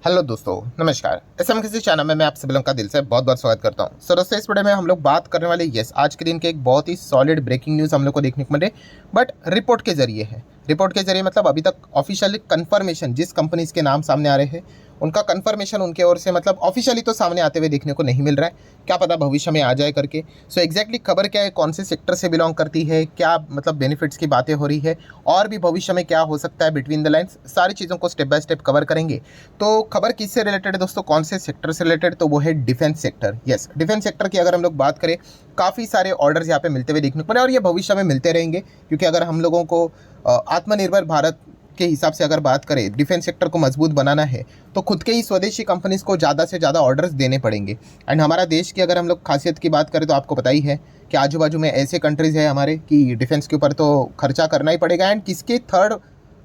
Hello दोस्तों, नमस्कार। SM किसी चैनल में मैं आप सभी लोगों का दिल से बहुत बहुत स्वागत करता हूं। सो दोस्तों, इस वीडियो में हम लोग बात करने वाले आज के दिन के एक बहुत ही सॉलिड ब्रेकिंग न्यूज़ हम लोग को देखने को मिले, बट रिपोर्ट के जरिए है। रिपोर्ट के जरिए मतलब अभी तक ऑफिशियली कंफर्मेशन जिस कंपनीज के नाम सामने आ रहे हैं उनका कंफर्मेशन उनके ओर से मतलब ऑफिशियली तो सामने आते हुए देखने को नहीं मिल रहा है। क्या पता भविष्य में आ जाए करके। सो एग्जैक्टली खबर क्या है, कौन से सेक्टर से बिलोंग करती है, क्या मतलब बेनिफिट्स की बातें हो रही है और भी भविष्य में क्या हो सकता है बिटवीन द लाइन्स, सारी चीज़ों को स्टेप बाय स्टेप कवर करेंगे। तो खबर किससे रिलेटेड है दोस्तों, कौन से सेक्टर से रिलेटेड, तो वो है defence sector. Yes, defence sector की अगर हम लोग बात करें, काफ़ी सारे ऑर्डर्स यहाँ पे मिलते हुए देखने को मिले और ये भविष्य में मिलते रहेंगे, क्योंकि अगर हम लोगों को आत्मनिर्भर भारत के हिसाब से अगर बात करें, डिफेंस सेक्टर को मजबूत बनाना है तो खुद के ही स्वदेशी कंपनीज को ज़्यादा से ज़्यादा ऑर्डर्स देने पड़ेंगे। एंड हमारा देश की अगर हम लोग खासियत की बात करें तो आपको पता ही है कि आजू बाजू में ऐसे कंट्रीज़ है हमारे कि डिफेंस के ऊपर तो खर्चा करना ही पड़ेगा। एंड किसके थर्ड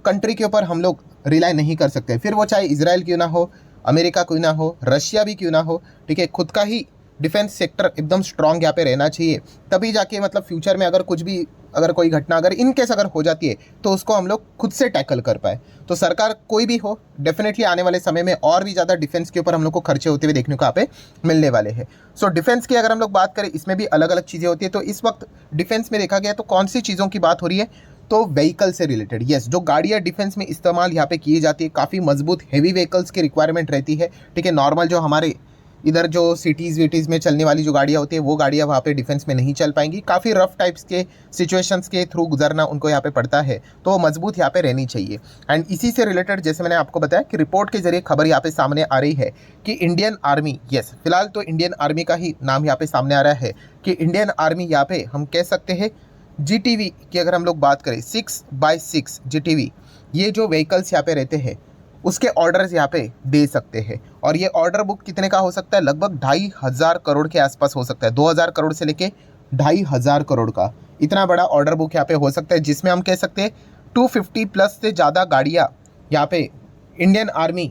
कंट्री के ऊपर हम लोग रिलाई नहीं कर सकते, फिर वो चाहे इजराइल क्यों ना हो, अमेरिका क्यों ना हो, रशिया भी क्यों ना हो। ठीक है, खुद का ही डिफेंस सेक्टर एकदम स्ट्रांग यहाँ पे रहना चाहिए, तभी जाके मतलब फ्यूचर में अगर कुछ भी, अगर कोई घटना अगर इनकेस अगर हो जाती है तो उसको हम लोग खुद से टैकल कर पाए। तो सरकार कोई भी हो, डेफिनेटली आने वाले समय में और भी ज़्यादा डिफेंस के ऊपर हम लोग को खर्चे होते हुए देखने को यहाँ पे मिलने वाले हैं। सो डिफेंस की अगर हम लोग बात करें, इसमें भी अलग अलग चीज़ें होती है। तो इस वक्त डिफेंस में देखा गया तो कौन सी चीज़ों की बात हो रही है, तो व्हीकल से रिलेटेड। यस, जो गाड़ियाँ डिफेंस में इस्तेमाल यहाँ पे की जाती है, काफ़ी मजबूत हैवी व्हीकल्स की रिक्वायरमेंट रहती है। ठीक है, नॉर्मल जो हमारे इधर जो सिटीज़ विटीज़ में चलने वाली जो गाड़ियाँ होती है वो गाड़ियाँ वहाँ पे डिफेंस में नहीं चल पाएंगी। काफ़ी रफ टाइप्स के सिचुएशंस के थ्रू गुजरना उनको यहाँ पे पड़ता है, तो मजबूत यहाँ पे रहनी चाहिए। एंड इसी से रिलेटेड जैसे मैंने आपको बताया कि रिपोर्ट के जरिए खबर यहाँ पे सामने आ रही है कि इंडियन आर्मी, यस फिलहाल तो इंडियन आर्मी का ही नाम यहाँ पे सामने आ रहा है कि इंडियन आर्मी यहाँ पे हम कह सकते हैं GTV की अगर हम लोग बात करें 6x6 GTV, ये जो व्हीकल्स यहाँ पे रहते हैं उसके ऑर्डर्स यहाँ पे दे सकते हैं। और ये ऑर्डर बुक कितने का हो सकता है, लगभग 2,500 करोड़ के आसपास हो सकता है। 2,000 करोड़ से लेके 2,500 करोड़ का इतना बड़ा ऑर्डर बुक यहाँ पे हो सकता है, जिसमें हम कह सकते हैं 250 प्लस से ज़्यादा गाड़ियाँ यहाँ पे इंडियन आर्मी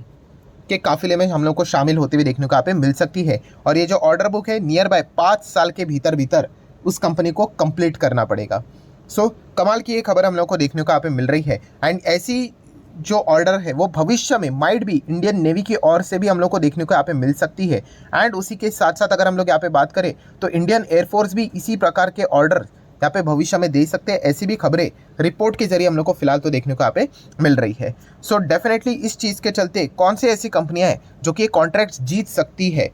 के काफिले में हम लोग को शामिल होते हुए देखने को यहाँ पे मिल सकती है। और ये जो ऑर्डर बुक है नियर बाय 5 साल के भीतर भीतर उस कंपनी को कंप्लीट करना पड़ेगा। सो कमाल की ये खबर हम लोग को देखने को यहाँ पे मिल रही है। एंड ऐसी जो ऑर्डर है वो भविष्य में माइट भी इंडियन नेवी की ओर से भी हम लोग को देखने को यहाँ पे मिल सकती है। एंड उसी के साथ साथ अगर हम लोग यहाँ पे बात करें तो इंडियन एयरफोर्स भी इसी प्रकार के ऑर्डर यहाँ पे भविष्य में दे सकते हैं। ऐसी भी खबरें रिपोर्ट के जरिए हम लोग को फिलहाल तो देखने को यहाँ पे मिल रही है। सो डेफिनेटली इस चीज़ के चलते कौन सी ऐसी कंपनियां हैं जो कि कॉन्ट्रैक्ट जीत सकती है,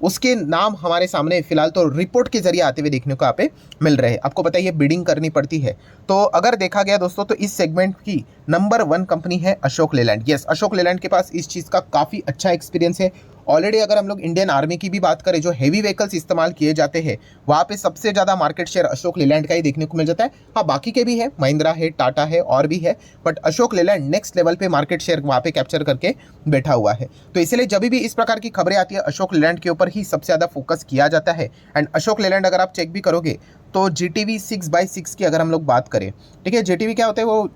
उसके नाम हमारे सामने फिलहाल तो रिपोर्ट के जरिए आते हुए देखने को यहाँ पे मिल रहे हैं। आपको पता है ये बिडिंग करनी पड़ती है। तो अगर देखा गया दोस्तों तो इस सेगमेंट की नंबर 1 कंपनी है अशोक लेलैंड। यस, अशोक लेलैंड के पास इस चीज़ का काफ़ी अच्छा एक्सपीरियंस है ऑलरेडी। अगर हम लोग इंडियन आर्मी की भी बात करें, जो हैवी व्हीकल्स इस्तेमाल किए जाते हैं वहाँ पे सबसे ज़्यादा मार्केट शेयर अशोक लेलैंड का ही देखने को मिल जाता है। हाँ, बाकी के भी है, महिंद्रा है, टाटा है और भी है, but Ashok Leyland next level पे मार्केट शेयर वहाँ पे कैप्चर करके बैठा हुआ है। तो इसलिए जब भी इस प्रकार की खबरें आती है अशोक लेलैंड के ऊपर ही सबसे ज़्यादा फोकस किया जाता है। एंड अशोक लेलैंड अगर आप चेक भी करोगे तो GTV 6x6 की अगर हम लोग बात करें, ठीक है, GTV क्या होता है, वो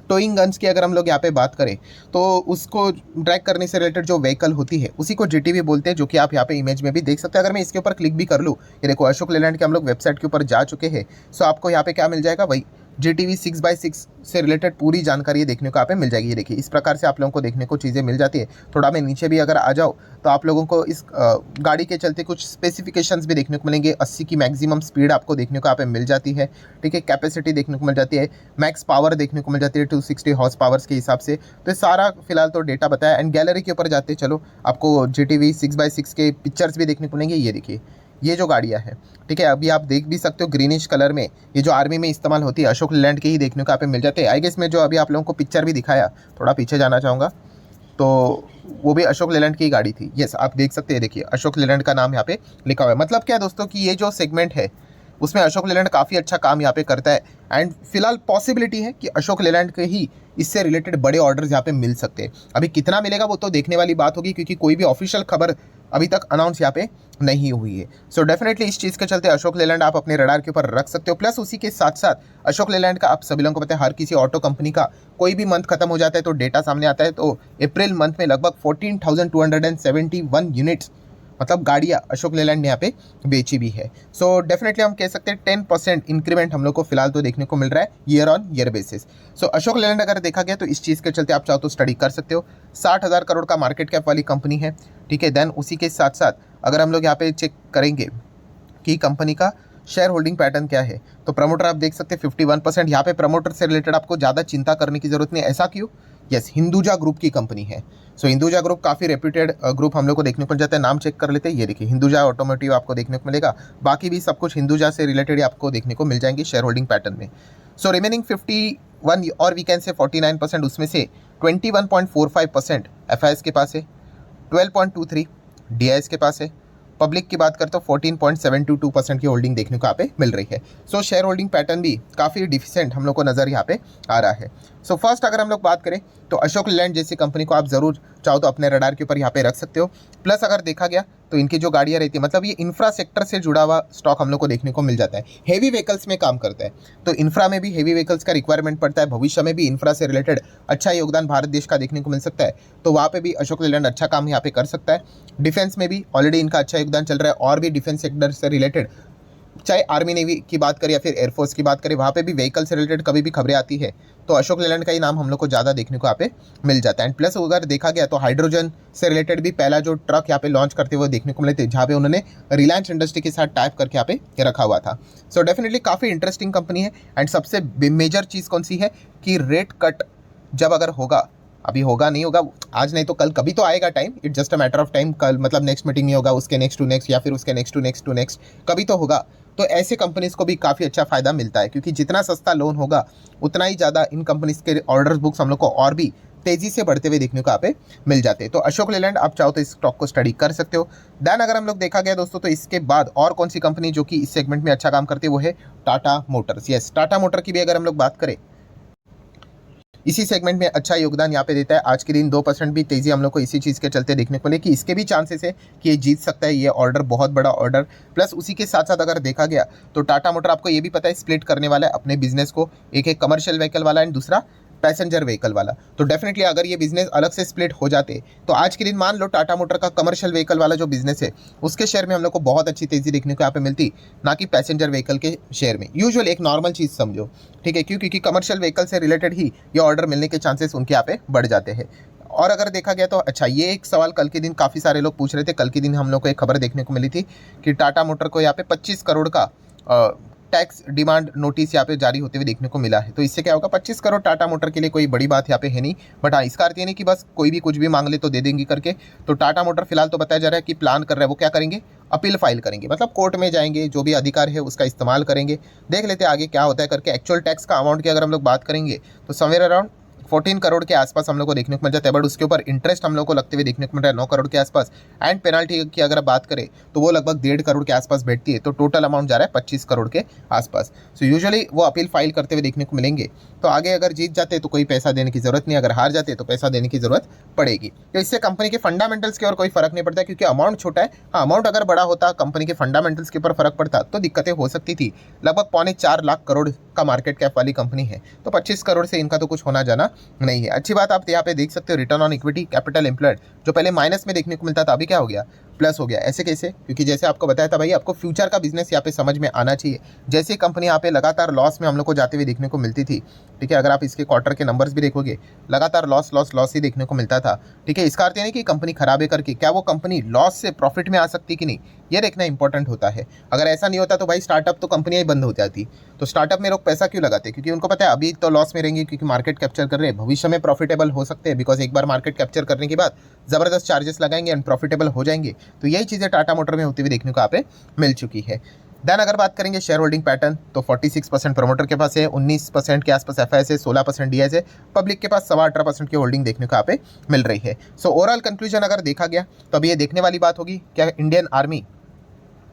टोइंग गन्स की अगर हम लोग यहाँ पे बात करें तो उसको ड्रैग करने से रिलेटेड जो व्हीकल होती है उसी को GTV बोलते हैं, जो कि आप यहाँ पे इमेज में भी देख सकते हैं। अगर मैं इसके ऊपर क्लिक भी कर लूँ, ये देखो अशोक लेलैंड के हम लोग वेबसाइट के ऊपर जा चुके हैं। सो आपको यहाँ पे क्या मिल जाएगा, वही GTV 6x6 से रिलेटेड पूरी जानकारी देखने को यहाँ पे मिल जाएगी। ये देखिए इस प्रकार से आप लोगों को देखने को चीज़ें मिल जाती है। थोड़ा मैं नीचे भी अगर आ जाओ तो आप लोगों को इस गाड़ी के चलते कुछ स्पेसिफिकेशंस भी देखने को मिलेंगे। 80 की मैक्सिमम स्पीड आपको देखने को यहाँ पे मिल जाती है। ठीक है, कैपेसिटी देखने को मिल जाती है, मैक्स पावर देखने को मिल जाती है 260 हॉर्स पावर्स के हिसाब से। तो सारा फिलहाल तो डेटा बताया। एंड गैलरी के ऊपर जाते चलो आपको GTV 6x6 के पिक्चर्स भी देखने को मिलेंगे। ये देखिए ये जो गाड़ियाँ हैं, ठीक है, अभी आप देख भी सकते हो ग्रीनिश कलर में, ये जो आर्मी में इस्तेमाल होती है अशोक लेलैंड के ही देखने को यहाँ पे मिल जाते हैं। आई गेस में जो अभी आप लोगों को पिक्चर भी दिखाया, थोड़ा पीछे जाना चाहूँगा, तो वो भी अशोक लेलैंड की गाड़ी थी। यस, आप देख सकते हैं, देखिए अशोक लेलैंड का नाम यहाँ पे लिखा हुआ है। मतलब क्या दोस्तों कि ये जो सेगमेंट है उसमें अशोक लेलैंड काफ़ी अच्छा काम यहाँ पे करता है। एंड फिलहाल पॉसिबिलिटी है कि अशोक लेलैंड के ही इससे रिलेटेड बड़े ऑर्डर्स यहाँ पे मिल सकते हैं। अभी कितना मिलेगा वो तो देखने वाली बात होगी, क्योंकि कोई भी ऑफिशियल खबर अभी तक अनाउंस यहाँ पे नहीं हुई है। सो डेफिनेटली इस चीज़ के चलते अशोक लेलैंड आप अपने रडार के ऊपर रख सकते हो। प्लस उसी के साथ साथ अशोक लेलैंड का आप सभी लोगों को पता है, हर किसी ऑटो कंपनी का कोई भी मंथ खत्म हो जाता है तो डेटा सामने आता है। तो अप्रैल मंथ में लगभग 14,271 यूनिट्स मतलब गाड़ियाँ अशोक लेलैंड ने यहाँ पे बेची भी है। सो डेफिनेटली हम कह सकते हैं 10% इंक्रीमेंट हम लोग को फिलहाल तो देखने को मिल रहा है ईयर ऑन ईयर बेसिस। सो अशोक लेलैंड अगर देखा गया तो इस चीज़ के चलते आप चाहो तो स्टडी कर सकते हो। 60,000 करोड़ का मार्केट कैप वाली कंपनी है, ठीक है। देन उसी के साथ साथ अगर हम लोग यहाँ पे चेक करेंगे कि कंपनी का शेयर होल्डिंग पैटर्न क्या है, तो प्रमोटर आप देख सकते हैं 51%। यहाँ पे प्रमोटर से रिलेटेड आपको ज़्यादा चिंता करने की जरूरत नहीं। ऐसा क्यों? यस, हिंदुजा ग्रुप की कंपनी है। सो हिंदुजा ग्रुप काफ़ी रेप्यूटेड ग्रुप हम लोग को देखने को मिल जाता है। नाम चेक कर लेते हैं, ये देखिए हिंदुजा ऑटोमोटिव आपको देखने को मिलेगा। बाकी भी सब कुछ हिंदुजा से रिलेटेड ही आपको देखने को मिल जाएंगे शेयर होल्डिंग पैटर्न में। सो रिमेनिंग 51 और वी कैन से 49%, उसमें से 21.45% एफआईएस के पास है, 12.23 डीआईएस के पास है। पब्लिक की बात करते तो 14.722% की होल्डिंग देखने को यहाँ पे मिल रही है। सो शेयर होल्डिंग पैटर्न भी काफ़ी डिफिसेंट हम लोग को नज़र यहाँ पे आ रहा है। सो फर्स्ट अगर हम लोग बात करें तो अशोक लेलैंड जैसी कंपनी को आप ज़रूर चाहो तो अपने रडार के ऊपर यहाँ पे रख सकते हो। प्लस अगर देखा गया तो इनकी जो गाड़ियाँ रहती है, मतलब ये इंफ्रा सेक्टर से जुड़ा हुआ स्टॉक हम लोग को देखने को मिल जाता है। हेवी व्हीकल्स में काम करता है, तो इंफ्रा में भी हेवी व्हीकल्स का रिक्वायरमेंट पड़ता है। भविष्य में भी इंफ्रा से रिलेटेड अच्छा योगदान भारत देश का देखने को मिल सकता है, तो वहाँ पे भी अशोक लेलैंड अच्छा काम यहाँ पे कर सकता है। डिफेंस में भी ऑलरेडी इनका अच्छा योगदान चल रहा है, और भी डिफेंस सेक्टर से रिलेटेड चाहे आर्मी नेवी की बात करें या फिर एयरफोर्स की बात करें, वहाँ पे भी व्हीकल से रिलेटेड कभी भी खबरें आती है तो अशोक लेलैंड का ही नाम हम लोग को ज़्यादा देखने को यहाँ पे मिल जाता है। एंड प्लस अगर देखा गया तो हाइड्रोजन से रिलेटेड भी पहला जो ट्रक यहाँ पे लॉन्च करते हुए देखने को मिले थे, जहाँ पे उन्होंने रिलायंस इंडस्ट्री के साथ टाइप करके यहाँ पे रखा हुआ था। सो डेफिनेटली काफ़ी इंटरेस्टिंग कंपनी है। एंड सबसे मेजर चीज़ कौन सी है कि रेट कट जब अगर होगा, अभी होगा नहीं होगा, आज नहीं तो कल कभी तो आएगा time, it's just a matter of time. कल मतलब नेक्स्ट मीटिंग में होगा, उसके नेक्स्ट टू नेक्स्ट या फिर उसके next to next to next कभी तो होगा। तो ऐसे कंपनीज को भी काफ़ी अच्छा फायदा मिलता है, क्योंकि जितना सस्ता लोन होगा उतना ही ज़्यादा इन कंपनीज के ऑर्डर बुक्स हम लोग को और भी तेज़ी से बढ़ते हुए देखने को यहाँ पे मिल जाते हैं। तो अशोक लेलैंड आप चाहो तो इस स्टॉक को स्टडी कर सकते हो। देन अगर हम लोग देखा गया दोस्तों तो इसके बाद और कौन सी कंपनी जो कि इस सेगमेंट में अच्छा काम करती है वो है Tata Motors. Yes, Tata motor की भी अगर हम लोग बात करें, इसी सेगमेंट में अच्छा योगदान यहाँ पे देता है। आज के दिन 2% भी तेज़ी हम लोग को इसी चीज़ के चलते देखने को मिले कि इसके भी चांसेस है कि ये जीत सकता है, ये ऑर्डर बहुत बड़ा ऑर्डर। प्लस उसी के साथ साथ अगर देखा गया तो टाटा मोटर आपको ये भी पता है स्प्लिट करने वाला है अपने बिजनेस को, एक है कमर्शियल व्हीकल वाला एंड दूसरा पैसेंजर व्हीकल वाला। तो डेफिनेटली अगर ये बिजनेस अलग से स्प्लिट हो जाते तो आज के दिन मान लो टाटा मोटर का कमर्शियल व्हीकल वाला जो बिजनेस है उसके शेयर में हम लोग को बहुत अच्छी तेज़ी देखने को यहाँ पे मिलती, ना कि पैसेंजर व्हीकल के शेयर में। यूजुअल एक नॉर्मल चीज़ समझो, ठीक है, क्यों? क्योंकि कमर्शियल व्हीकल से रिलेटेड ही ये ऑर्डर मिलने के चांसेस उनके यहाँ पे बढ़ जाते हैं। और अगर देखा गया तो अच्छा, ये एक सवाल कल के दिन काफ़ी सारे लोग पूछ रहे थे। कल के दिन हम लोग को एक खबर देखने को मिली थी कि टाटा मोटर को यहाँ पे 25 करोड़ का टैक्स डिमांड नोटिस यहाँ पे जारी होते हुए देखने को मिला है। तो इससे क्या होगा, 25 करोड़ टाटा मोटर के लिए कोई बड़ी बात यहाँ पे है नहीं, बट हाँ इसका अर्थ ये नहीं कि बस कोई भी कुछ भी मांग ले तो दे देंगे करके। तो टाटा मोटर फिलहाल तो बताया जा रहा है कि प्लान कर रहा है, वो क्या करेंगे, अपील फाइल करेंगे, मतलब कोर्ट में जाएंगे, जो भी अधिकार है उसका इस्तेमाल करेंगे। देख लेते हैं आगे क्या होता है करके। एक्चुअल टैक्स का अमाउंट की अगर हम लोग बात करेंगे तो समवेयर अराउंड 14 करोड़ के आसपास हम लोग को देखने को मिल जाता है, बट उसके ऊपर इंटरेस्ट हम लोग को लगते हुए देखने को मिल रहा है 9 करोड़ के आसपास। एंड पेनल्टी की अगर बात करें तो वो लगभग 1.5 करोड़ के आसपास बैठती है। तो टोटल अमाउंट जा रहा है 25 करोड़ के आसपास। सो यूजुअली वो अपील फाइल करते हुए देखने को मिलेंगे। तो आगे अगर जीत जाते तो कोई पैसा देने की जरूरत नहीं, अगर हार जाते तो पैसा देने की जरूरत पड़ेगी। तो इससे कंपनी के फंडामेंटल्स के और कोई फर्क नहीं पड़ता, क्योंकि अमाउंट छोटा है। हाँ, अमाउंट अगर बड़ा होता, कंपनी के फंडामेंटल्स के ऊपर फर्क पड़ता तो दिक्कतें हो सकती थी। लगभग 3.25 लाख करोड़ का मार्केट कैप वाली कंपनी है, तो 25 करोड़ से इनका तो कुछ होना जाना नहीं है। अच्छी बात आप यहाँ पे देख सकते हो, return on equity capital employed जो पहले माइनस में देखने को मिलता था, अभी क्या हो गया, प्लस हो गया। ऐसे कैसे? क्योंकि जैसे आपको बताया था भाई, आपको फ्यूचर का बिजनेस यहाँ पे समझ में आना चाहिए। जैसे कंपनी यहाँ पे लगातार लॉस में हम लोग को जाते हुए देखने को मिलती थी, ठीक है, अगर आप इसके क्वार्टर के नंबर्स भी देखोगे लगातार लॉस ही देखने को मिलता था, ठीक है। इसका अर्थ ये नहीं कि कंपनी खराब है करके क्या वो कंपनी लॉस से प्रॉफिट में आ सकती कि नहीं, ये देखना इंपॉर्टेंट होता है। अगर ऐसा नहीं होता तो भाई स्टार्टअप तो कंपनियां ही बंद हो जाती। तो स्टार्टअप में लोग पैसा क्यों लगाते? क्योंकि उनको पता है अभी तो लॉस में रहेंगे, क्योंकि मार्केट कैप्चर कर रहे हैं, भविष्य में प्रॉफिटेबल हो सकते हैं, बिकॉज एक बार मार्केट कैप्चर करने के बाद ज़बरदस्त चार्जेस लगाएंगे एंड प्रॉफिटेबल हो जाएंगे। तो यही चीज़ें टाटा मोटर में होती हुई देखने को यहाँ पे मिल चुकी है। देन अगर बात करेंगे शेयर होल्डिंग पैटर्न, तो 46% प्रमोटर के पास है, 19% के आसपास एफआईएस है, 16% डीआईएस है, पब्लिक के पास 18.25% की होल्डिंग देखने को यहाँ पे मिल रही है। सो ओवरऑल कंक्लूजन अगर देखा गया तो अभी ये देखने वाली बात होगी, क्या इंडियन आर्मी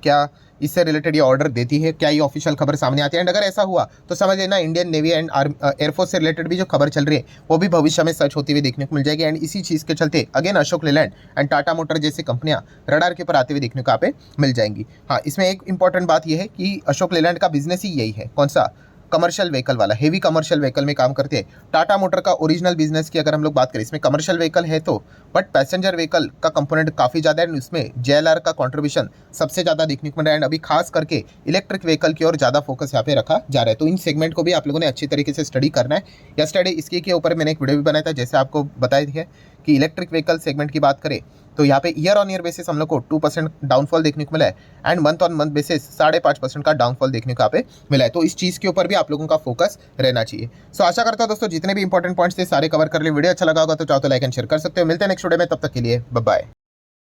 क्या इससे रिलेटेड ये ऑर्डर देती है, क्या ये ऑफिशियल खबर सामने आती है। एंड अगर ऐसा हुआ तो समझ लेना इंडियन नेवी एंड एयरफोर्स से रिलेटेड भी जो खबर चल रही है वो भी भविष्य में सच होती हुई देखने को मिल जाएगी। एंड इसी चीज़ के चलते again Ashok Leyland and Tata motor जैसी कंपनियां रडार के ऊपर आते हुए देखने को यहाँ पे मिल जाएंगी। हाँ, इसमें एक इंपॉर्टेंट बात यह है कि अशोक लेलैंड का बिजनेस ही यही है, कौन सा, कमर्शियल व्हीकल वाला, हेवी कमर्शियल व्हीकल में काम करते हैं। टाटा मोटर का ओरिजिनल बिजनेस की अगर हम लोग बात करें, इसमें कमर्शियल व्हीकल है तो, बट पैसेंजर व्हीकल का कंपोनेंट काफ़ी ज़्यादा है, उसमें JLR का कंट्रीब्यूशन सबसे ज़्यादा देखने को मिल रहा है। एंड अभी खास करके इलेक्ट्रिक व्हीकल की ओर ज़्यादा फोकस यहाँ पे रखा जा रहा है। तो इन सेगमेंट को भी आप लोगों ने अच्छी तरीके से स्टडी करना है। यस्टरडे इसके के ऊपर मैंने एक वीडियो भी बनाया था, जैसे आपको बताया है कि इलेक्ट्रिक व्हीकल सेगमेंट की बात करें तो यहाँ पे ईयर ऑन ईयर बेसिस हम लोग को 2% डाउनफॉल देखने को मिला है, and month on month basis 5.5% का डाउनफॉल देखने को यहाँ पे मिला है। तो इस चीज़ के ऊपर भी आप लोगों का फोकस रहना चाहिए। सो आशा करता हूं दोस्तों जितने भी इंपॉर्टेंट पॉइंट्स थे सारे कवर कर लिए। वीडियो अच्छा लगा होगा तो चाहो तो लाइक एंड शेयर कर सकते हो। मिलते हैं नेक्स्ट वीडियो में, तब तक के लिए बाय बाय।